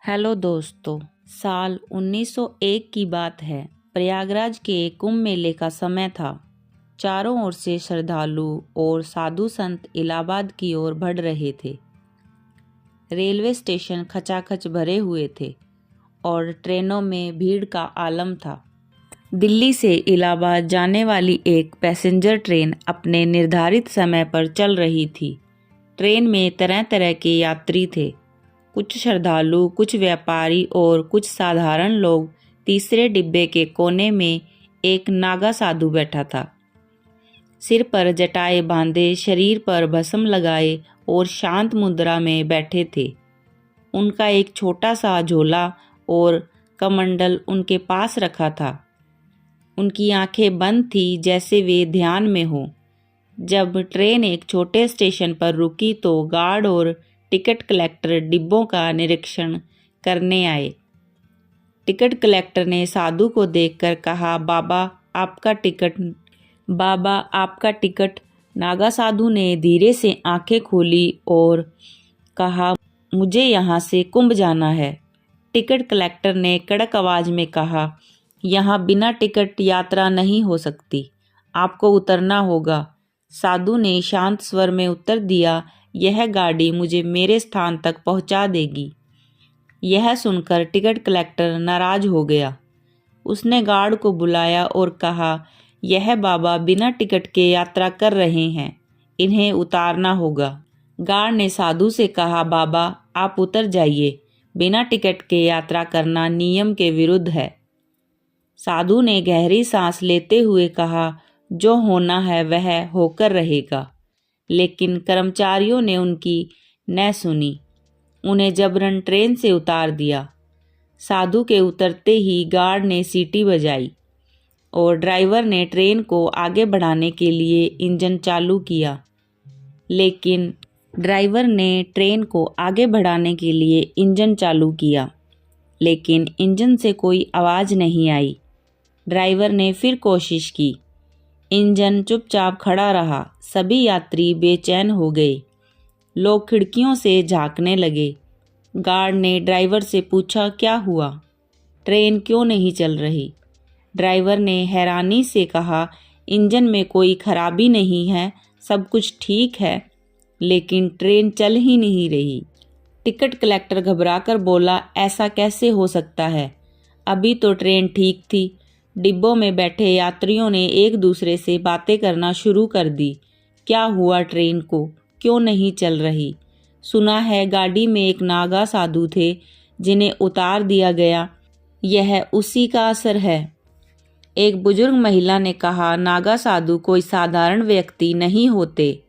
Hello दोस्तों, साल 1901 की बात है। प्रयागराज के कुंभ मेले का समय था। चारों ओर से श्रद्धालु और साधु संत इलाहाबाद की ओर बढ़ रहे थे। रेलवे स्टेशन खचाखच भरे हुए थे और ट्रेनों में भीड़ का आलम था। दिल्ली से इलाहाबाद जाने वाली एक पैसेंजर ट्रेन अपने निर्धारित समय पर चल रही थी। ट्रेन में तरह तरह के यात्री थे। कुछ श्रद्धालु, कुछ व्यापारी और कुछ साधारण लोग। तीसरे डिब्बे के कोने में एक नागा साधु बैठा था। सिर पर जटाएं बांधे, शरीर पर भस्म लगाए और शांत मुद्रा में बैठे थे। उनका एक छोटा सा झोला और कमंडल उनके पास रखा था। उनकी आंखें बंद थी, जैसे वे ध्यान में हो। जब ट्रेन एक छोटे स्टेशन पर रुकी तो गार्ड और टिकट कलेक्टर डिब्बों का निरीक्षण करने आए। टिकट कलेक्टर ने साधु को देखकर कहा, बाबा आपका टिकट। नागा साधु ने धीरे से आंखें खोली और कहा, मुझे यहाँ से कुंभ जाना है। टिकट कलेक्टर ने कड़क आवाज में कहा, यहाँ बिना टिकट यात्रा नहीं हो सकती, आपको उतरना होगा। साधु ने शांत स्वर में उत्तर दिया, यह गाड़ी मुझे मेरे स्थान तक पहुंचा देगी। यह सुनकर टिकट कलेक्टर नाराज हो गया। उसने गार्ड को बुलाया और कहा, यह बाबा बिना टिकट के यात्रा कर रहे हैं, इन्हें उतारना होगा। गार्ड ने साधु से कहा, बाबा आप उतर जाइए, बिना टिकट के यात्रा करना नियम के विरुद्ध है। साधु ने गहरी सांस लेते हुए कहा, जो होना है वह होकर रहेगा। लेकिन कर्मचारियों ने उनकी न सुनी। उन्हें जबरन ट्रेन से उतार दिया। साधु के उतरते ही गार्ड ने सीटी बजाई और ड्राइवर ने ट्रेन को आगे बढ़ाने के लिए इंजन चालू किया। लेकिन इंजन से कोई आवाज़ नहीं आई। ड्राइवर ने फिर कोशिश की। इंजन चुपचाप खड़ा रहा। सभी यात्री बेचैन हो गए। लोग खिड़कियों से झांकने लगे। गार्ड ने ड्राइवर से पूछा, क्या हुआ? ट्रेन क्यों नहीं चल रही? ड्राइवर ने हैरानी से कहा, इंजन में कोई खराबी नहीं है, सब कुछ ठीक है, लेकिन ट्रेन चल ही नहीं रही। टिकट कलेक्टर घबराकर बोला, ऐसा कैसे हो सकता है? अभी तो ट्रेन ठीक थी। डिब्बों में बैठे यात्रियों ने एक दूसरे से बातें करना शुरू कर दी। क्या हुआ ट्रेन को? क्यों नहीं चल रही? सुना है गाड़ी में एक नागा साधु थे जिन्हें उतार दिया गया। यह उसी का असर है। एक बुजुर्ग महिला ने कहा, नागा साधु कोई साधारण व्यक्ति नहीं होते,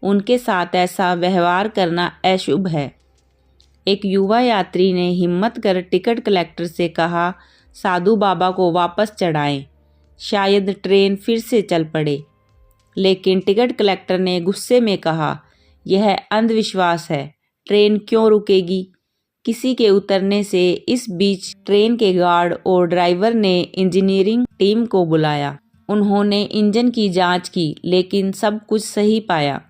उनके साथ ऐसा व्यवहार करना अशुभ है। एक युवा यात्री ने हिम्मत कर टिकट कलेक्टर से कहा, साधु बाबा को वापस चढ़ाएं, शायद ट्रेन फिर से चल पड़े। लेकिन टिकट कलेक्टर ने गुस्से में कहा, यह अंधविश्वास है, ट्रेन क्यों रुकेगी? किसी के उतरने से इस बीच ट्रेन के गार्ड और ड्राइवर ने इंजीनियरिंग टीम को बुलाया। उन्होंने इंजन की जांच की, लेकिन सब कुछ सही पाया।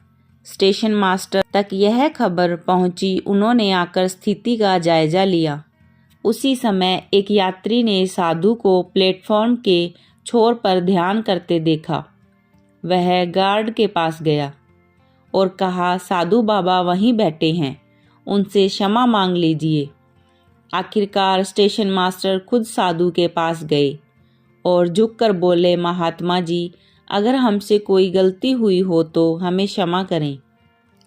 स्टेशन मास्टर तक यह खबर पहुंची। उन्होंने आकर स्थिति का जायजा लिया। उसी समय एक यात्री ने साधु को प्लेटफॉर्म के छोर पर ध्यान करते देखा। वह गार्ड के पास गया और कहा, साधु बाबा वहीं बैठे हैं, उनसे क्षमा मांग लीजिए। आखिरकार स्टेशन मास्टर खुद साधु के पास गए और झुककर बोले, महात्मा जी, अगर हमसे कोई गलती हुई हो तो हमें क्षमा करें,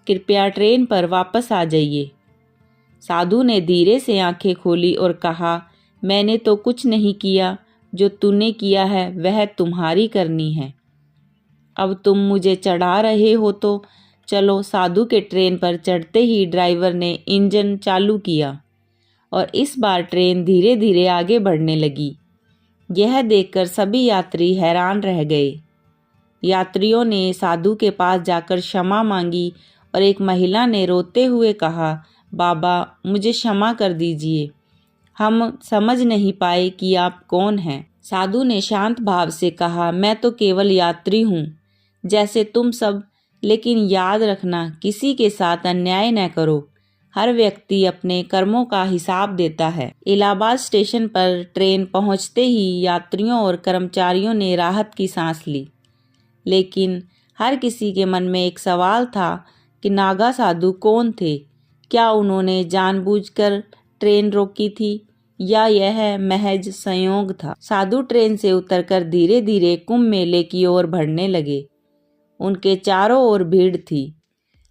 कृपया ट्रेन पर वापस आ जाइए। साधु ने धीरे से आंखें खोली और कहा, मैंने तो कुछ नहीं किया, जो तूने किया है वह तुम्हारी करनी है। अब तुम मुझे चढ़ा रहे हो तो चलो। साधु के ट्रेन पर चढ़ते ही ड्राइवर ने इंजन चालू किया और इस बार ट्रेन धीरे धीरे आगे बढ़ने लगी। यह देखकर सभी यात्री हैरान रह गए। यात्रियों ने साधु के पास जाकर क्षमा मांगी और एक महिला ने रोते हुए कहा, बाबा मुझे क्षमा कर दीजिए, हम समझ नहीं पाए कि आप कौन हैं। साधु ने शांत भाव से कहा, मैं तो केवल यात्री हूँ, जैसे तुम सब, लेकिन याद रखना, किसी के साथ अन्याय न करो, हर व्यक्ति अपने कर्मों का हिसाब देता है। इलाहाबाद स्टेशन पर ट्रेन पहुंचते ही यात्रियों और कर्मचारियों ने राहत की सांस ली, लेकिन हर किसी के मन में एक सवाल था कि नागा साधु कौन थे। क्या उन्होंने जानबूझकर ट्रेन रोकी थी या यह महज संयोग था। साधु ट्रेन से उतरकर धीरे धीरे कुंभ मेले की ओर बढ़ने लगे। उनके चारों ओर भीड़ थी,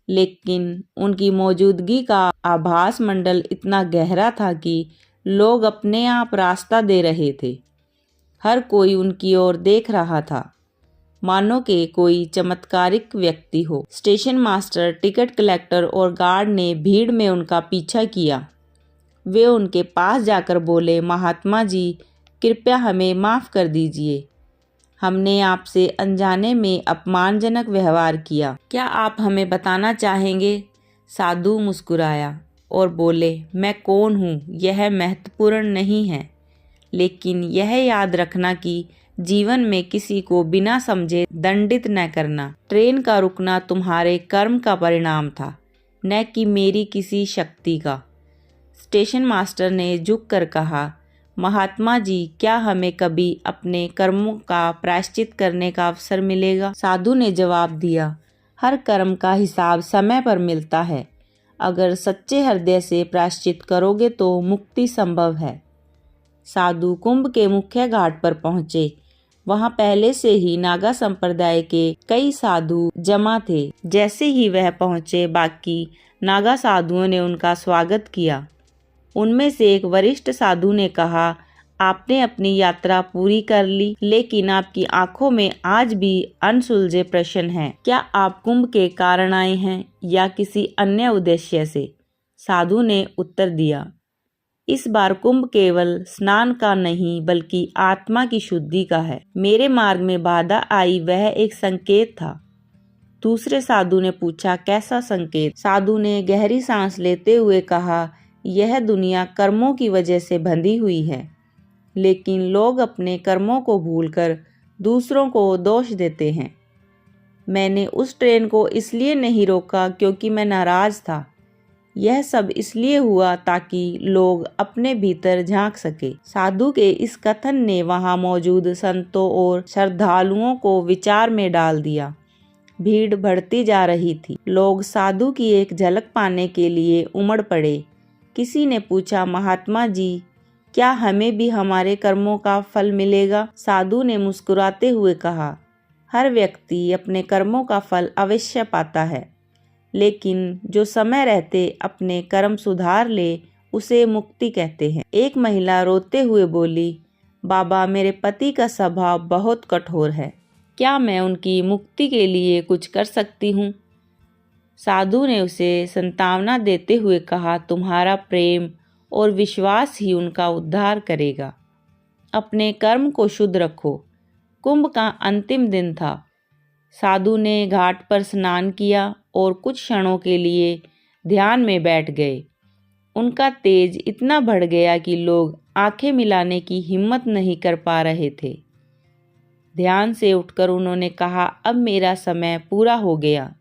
लेकिन उनकी मौजूदगी का आभास मंडल इतना गहरा था कि लोग अपने आप रास्ता दे रहे थे। हर कोई उनकी ओर देख रहा था, मानो कि कोई चमत्कारिक व्यक्ति हो। स्टेशन मास्टर, टिकट कलेक्टर और गार्ड ने भीड़ में उनका पीछा किया। वे उनके पास जाकर बोले, महात्मा जी, कृपया हमें माफ़ कर दीजिए। हमने आपसे अनजाने में अपमानजनक व्यवहार किया। क्या आप हमें बताना चाहेंगे? साधु मुस्कुराया और बोले, मैं कौन हूँ यह महत्वपूर्ण नहीं है, लेकिन यह याद रखना कि जीवन में किसी को बिना समझे दंडित न करना। ट्रेन का रुकना तुम्हारे कर्म का परिणाम था, न कि मेरी किसी शक्ति का। स्टेशन मास्टर ने झुककर कहा, महात्मा जी, क्या हमें कभी अपने कर्मों का प्रायश्चित करने का अवसर मिलेगा? साधु ने जवाब दिया, हर कर्म का हिसाब समय पर मिलता है। अगर सच्चे हृदय से प्रायश्चित करोगे तो मुक्ति संभव है। साधु कुंभ के मुख्य घाट पर पहुंचे। वहां पहले से ही नागा संप्रदाय के कई साधु जमा थे। जैसे ही वह पहुंचे, बाकी नागा साधुओं ने उनका स्वागत किया। उनमें से एक वरिष्ठ साधु ने कहा, आपने अपनी यात्रा पूरी कर ली, लेकिन आपकी आंखों में आज भी अनसुलझे प्रश्न हैं। क्या आप कुंभ के कारण आए हैं या किसी अन्य उद्देश्य से? साधु ने उत्तर दिया, इस बार कुंभ केवल स्नान का नहीं बल्कि आत्मा की शुद्धि का है। मेरे मार्ग में बाधा आई वह एक संकेत था। दूसरे साधु ने पूछा, कैसा संकेत? साधु ने गहरी सांस लेते हुए कहा, यह दुनिया कर्मों की वजह से बंधी हुई है, लेकिन लोग अपने कर्मों को भूलकर दूसरों को दोष देते हैं। मैंने उस ट्रेन को इसलिए नहीं रोका क्योंकि मैं नाराज था। यह सब इसलिए हुआ ताकि लोग अपने भीतर झांक सके। साधु के इस कथन ने वहां मौजूद संतों और श्रद्धालुओं को विचार में डाल दिया। भीड़ बढ़ती जा रही थी। लोग साधु की एक झलक पाने के लिए उमड़ पड़े। किसी ने पूछा, महात्मा जी, क्या हमें भी हमारे कर्मों का फल मिलेगा? साधु ने मुस्कुराते हुए कहा, हर व्यक्ति अपने कर्मों का फल अवश्य पाता है, लेकिन जो समय रहते अपने कर्म सुधार ले उसे मुक्ति कहते हैं। एक महिला रोते हुए बोली, बाबा, मेरे पति का स्वभाव बहुत कठोर है। क्या मैं उनकी मुक्ति के लिए कुछ कर सकती हूँ? साधु ने उसे सांत्वना देते हुए कहा, तुम्हारा प्रेम और विश्वास ही उनका उद्धार करेगा। अपने कर्म को शुद्ध रखो। कुंभ का अंतिम दिन था। साधु ने घाट पर स्नान किया और कुछ क्षणों के लिए ध्यान में बैठ गए। उनका तेज इतना बढ़ गया कि लोग आंखें मिलाने की हिम्मत नहीं कर पा रहे थे। ध्यान से उठकर उन्होंने कहा, अब मेरा समय पूरा हो गया।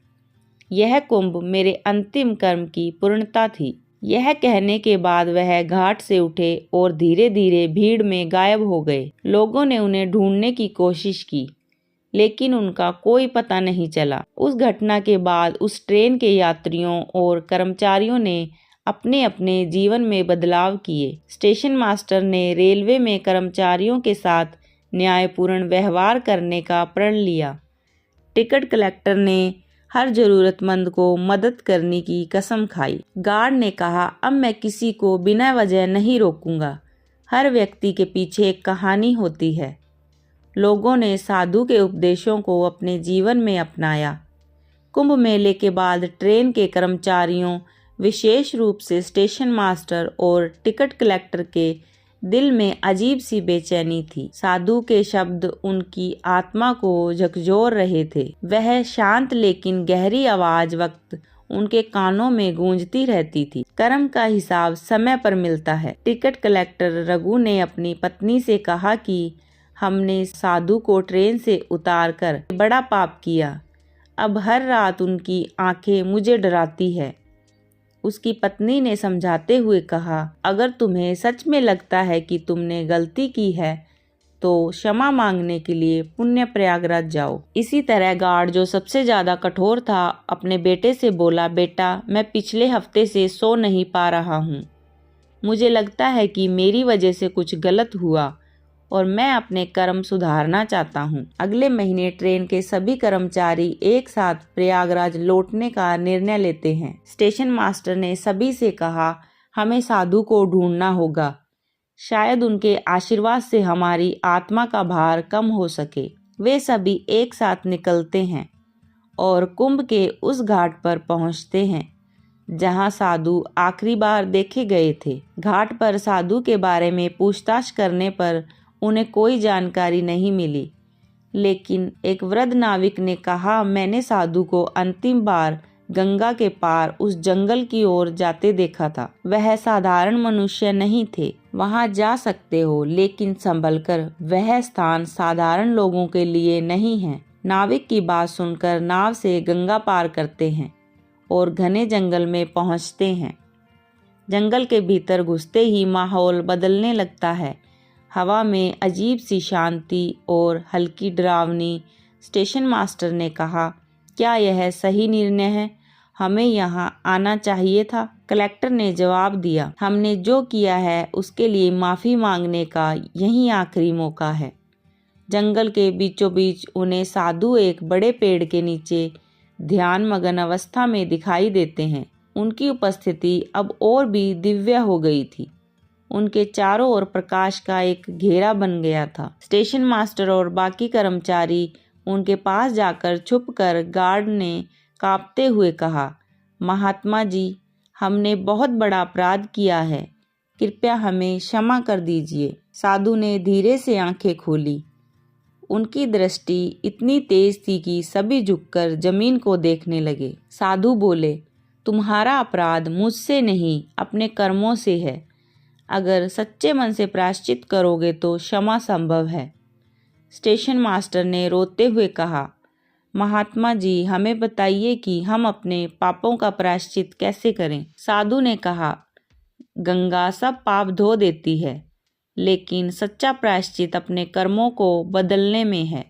यह कुंभ मेरे अंतिम कर्म की पूर्णता थी। यह कहने के बाद वह घाट से उठे और धीरे धीरे भीड़ में गायब हो गए। लोगों ने उन्हें ढूंढने की कोशिश की, लेकिन उनका कोई पता नहीं चला। उस घटना के बाद उस ट्रेन के यात्रियों और कर्मचारियों ने अपने अपने जीवन में बदलाव किए। स्टेशन मास्टर ने रेलवे में कर्मचारियों के साथ न्यायपूर्ण व्यवहार करने का प्रण लिया। टिकट कलेक्टर ने हर जरूरतमंद को मदद करने की कसम खाई। गार्ड ने कहा, अब मैं किसी को बिना वजह नहीं रोकूंगा। हर व्यक्ति के पीछे एक कहानी होती है। लोगों ने साधु के उपदेशों को अपने जीवन में अपनाया। कुंभ मेले के बाद ट्रेन के कर्मचारियों, विशेष रूप से स्टेशन मास्टर और टिकट कलेक्टर के दिल में अजीब सी बेचैनी थी। साधु के शब्द उनकी आत्मा को झकझोर रहे थे। वह शांत लेकिन गहरी आवाज वक्त उनके कानों में गूंजती रहती थी। कर्म का हिसाब समय पर मिलता है। टिकट कलेक्टर रघु ने अपनी पत्नी से कहा कि हमने साधु को ट्रेन से उतारकर बड़ा पाप किया। अब हर रात उनकी आंखें मुझे डराती है। उसकी पत्नी ने समझाते हुए कहा, अगर तुम्हें सच में लगता है कि तुमने गलती की है तो क्षमा मांगने के लिए पुण्य प्रयागराज जाओ। इसी तरह गार्ड, जो सबसे ज्यादा कठोर था, अपने बेटे से बोला, बेटा, मैं पिछले हफ्ते से सो नहीं पा रहा हूँ। मुझे लगता है कि मेरी वजह से कुछ गलत हुआ और मैं अपने कर्म सुधारना चाहता हूँ। अगले महीने ट्रेन के सभी कर्मचारी एक साथ प्रयागराज लौटने का निर्णय लेते हैं। स्टेशन मास्टर ने सभी से कहा, हमें साधु को ढूंढना होगा। शायद उनके आशीर्वाद से हमारी आत्मा का भार कम हो सके। वे सभी एक साथ निकलते हैं और कुंभ के उस घाट पर पहुंचते हैं जहां साधु आखिरी बार देखे गए थे। घाट पर साधु के बारे में पूछताछ करने पर उन्हें कोई जानकारी नहीं मिली, लेकिन एक वृद्ध नाविक ने कहा, मैंने साधु को अंतिम बार गंगा के पार उस जंगल की ओर जाते देखा था। वह साधारण मनुष्य नहीं थे। वहां जा सकते हो, लेकिन संभल कर, वह स्थान साधारण लोगों के लिए नहीं है। नाविक की बात सुनकर नाव से गंगा पार करते हैं और घने जंगल में पहुंचते हैं। जंगल के भीतर घुसते ही माहौल बदलने लगता है। हवा में अजीब सी शांति और हल्की डरावनी। स्टेशन मास्टर ने कहा, क्या यह सही निर्णय है? हमें यहाँ आना चाहिए था। कलेक्टर ने जवाब दिया, हमने जो किया है उसके लिए माफ़ी मांगने का यही आखिरी मौका है। जंगल के बीचों बीच उन्हें साधु एक बड़े पेड़ के नीचे ध्यान मगन अवस्था में दिखाई देते हैं। उनकी उपस्थिति अब और भी दिव्य हो गई थी। उनके चारों ओर प्रकाश का एक घेरा बन गया था। स्टेशन मास्टर और बाकी कर्मचारी उनके पास जाकर छुपकर गार्ड ने कांपते हुए कहा, महात्मा जी, हमने बहुत बड़ा अपराध किया है, कृपया हमें क्षमा कर दीजिए। साधु ने धीरे से आंखें खोली। उनकी दृष्टि इतनी तेज थी कि सभी झुककर जमीन को देखने लगे। साधु बोले, तुम्हारा अपराध मुझसे नहीं, अपने कर्मों से है। अगर सच्चे मन से प्रायश्चित करोगे तो क्षमा संभव है। स्टेशन मास्टर ने रोते हुए कहा, महात्मा जी, हमें बताइए कि हम अपने पापों का प्रायश्चित कैसे करें। साधु ने कहा, गंगा सब पाप धो देती है, लेकिन सच्चा प्रायश्चित अपने कर्मों को बदलने में है।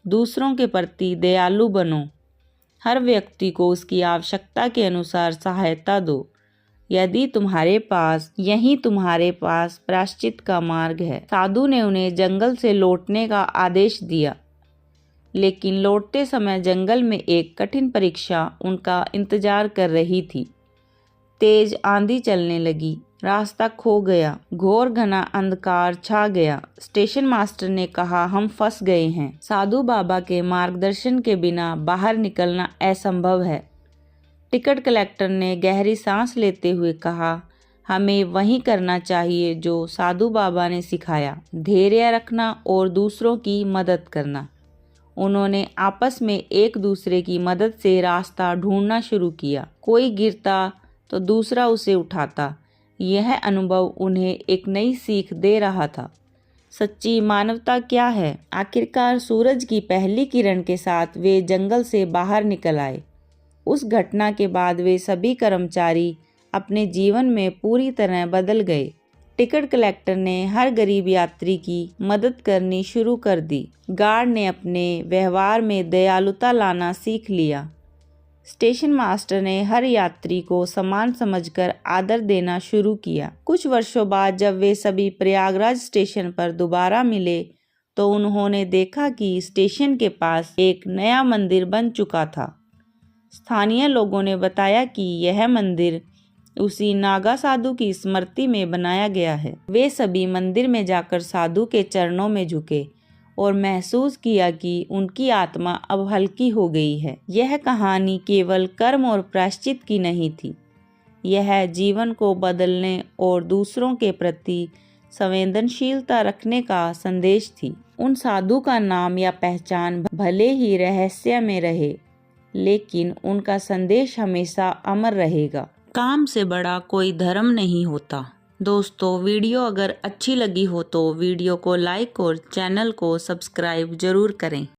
दूसरों के प्रति दयालु बनो। हर व्यक्ति को उसकी आवश्यकता के अनुसार सहायता दो। यही तुम्हारे पास प्रायश्चित का मार्ग है। साधु ने उन्हें जंगल से लौटने का आदेश दिया, लेकिन लौटते समय जंगल में एक कठिन परीक्षा उनका इंतजार कर रही थी। तेज आंधी चलने लगी, रास्ता खो गया, घोर घना अंधकार छा गया। स्टेशन मास्टर ने कहा, हम फंस गए हैं। साधु बाबा के मार्गदर्शन के बिना बाहर निकलना असंभव है। टिकट कलेक्टर ने गहरी सांस लेते हुए कहा, हमें वही करना चाहिए जो साधु बाबा ने सिखाया, धैर्य रखना और दूसरों की मदद करना। उन्होंने आपस में एक दूसरे की मदद से रास्ता ढूंढना शुरू किया। कोई गिरता तो दूसरा उसे उठाता। यह अनुभव उन्हें एक नई सीख दे रहा था। सच्ची मानवता क्या है? आखिरकार सूरज की पहली किरण के साथ वे जंगल से बाहर निकल आए। उस घटना के बाद वे सभी कर्मचारी अपने जीवन में पूरी तरह बदल गए। टिकट कलेक्टर ने हर गरीब यात्री की मदद करनी शुरू कर दी। गार्ड ने अपने व्यवहार में दयालुता लाना सीख लिया। स्टेशन मास्टर ने हर यात्री को समान समझकर आदर देना शुरू किया। कुछ वर्षों बाद जब वे सभी प्रयागराज स्टेशन पर दोबारा मिले तो उन्होंने देखा कि स्टेशन के पास एक नया मंदिर बन चुका था। स्थानीय लोगों ने बताया कि यह मंदिर उसी नागा साधु की स्मृति में बनाया गया है। वे सभी मंदिर में जाकर साधु के चरणों में झुके और महसूस किया कि उनकी आत्मा अब हल्की हो गई है। यह कहानी केवल कर्म और प्रायश्चित की नहीं थी, यह जीवन को बदलने और दूसरों के प्रति संवेदनशीलता रखने का संदेश थी। उन साधु का नाम या पहचान भले ही रहस्य में रहे, लेकिन उनका संदेश हमेशा अमर रहेगा। काम से बड़ा कोई धर्म नहीं होता। दोस्तों, वीडियो अगर अच्छी लगी हो तो वीडियो को लाइक और चैनल को सब्सक्राइब जरूर करें।